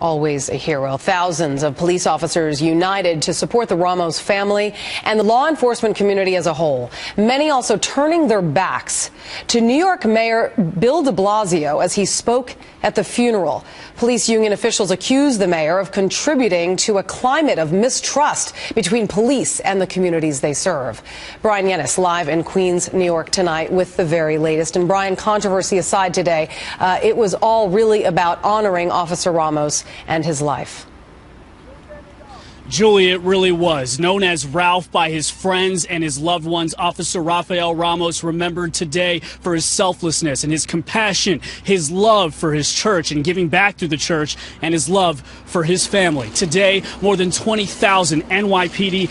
Always a hero. Thousands of police officers united to support the Ramos family and the law enforcement community as a whole. Many also turning their backs to New York Mayor Bill de Blasio as he spoke at the funeral. Police union officials accused the mayor of contributing to a climate of mistrust between police and the communities they serve. Brian Yennis live in Queens, New York tonight with the very latest. And Brian, controversy aside today, it was all really about honoring Officer Ramos and his life. Julie, it really was. Known as Ralph by his friends and his loved ones, Officer Rafael Ramos remembered today for his selflessness and his compassion, his love for his church and giving back to the church, and his love for his family. Today, more than 20,000 NYPD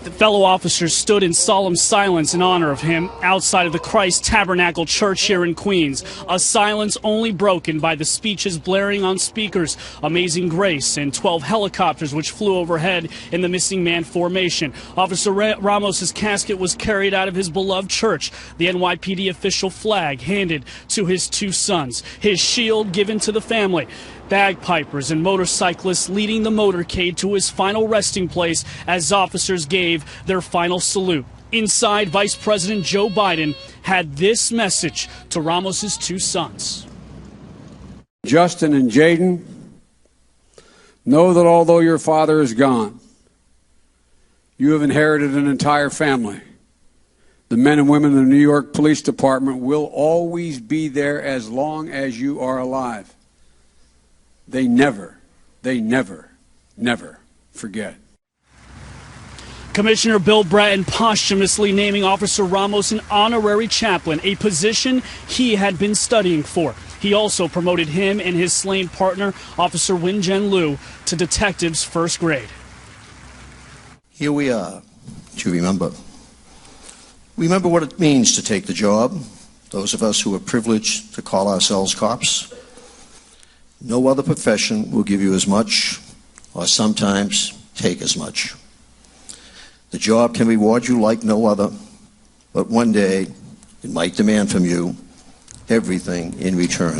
fellow officers stood in solemn silence in honor of him outside of the Christ Tabernacle Church here in Queens. A silence only broken by the speeches blaring on speakers, Amazing Grace, and 12 helicopters which flew overhead in the missing man formation. Officer Ramos's casket was carried out of his beloved church, the NYPD official flag handed to his two sons, his shield given to the family. Bagpipers and motorcyclists leading the motorcade to his final resting place as officers gave their final salute. Inside, Vice President Joe Biden had this message to Ramos's two sons. Justin and Jaden, know that although your father is gone, you have inherited an entire family. The men and women of the New York Police Department will always be there as long as you are alive. They never forget. Commissioner Bill Bratton posthumously naming Officer Ramos an honorary chaplain, a position he had been studying for. He also promoted him and his slain partner, Officer Win-Jen Liu, to detective's first grade. Here we are to remember. Remember what it means to take the job, those of us who are privileged to call ourselves cops. No other profession will give you as much, or sometimes take as much. The job can reward you like no other, but one day it might demand from you everything in return.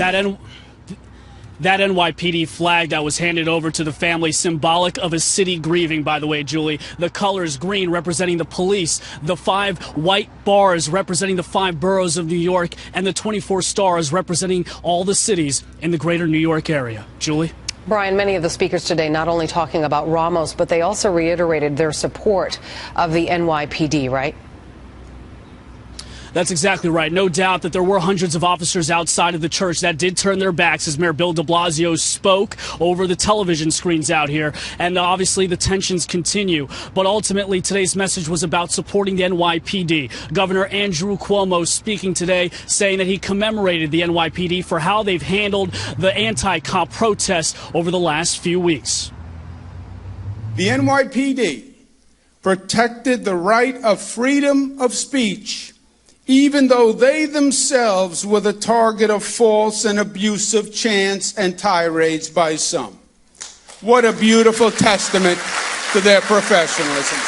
That NYPD flag that was handed over to the family, symbolic of a city grieving, by the way, Julie. The colors green representing the police, the 5 white bars representing the 5 boroughs of New York, and the 24 stars representing all the cities in the greater New York area. Julie? Brian, many of the speakers today not only talking about Ramos, but they also reiterated their support of the NYPD, right? That's exactly right. No doubt that there were hundreds of officers outside of the church that did turn their backs as Mayor Bill de Blasio spoke over the television screens out here. And obviously the tensions continue. But ultimately today's message was about supporting the NYPD. Governor Andrew Cuomo speaking today, saying that he commemorated the NYPD for how they've handled the anti-cop protests over the last few weeks. The NYPD protected the right of freedom of speech, even though they themselves were the target of false and abusive chants and tirades by some. What a beautiful testament to their professionalism.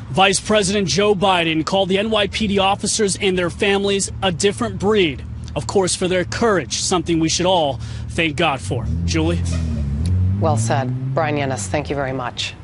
Vice President Joe Biden called the NYPD officers and their families a different breed, of course, for their courage, something we should all thank God for. Julie? Well said. Brian Yennis, thank you very much.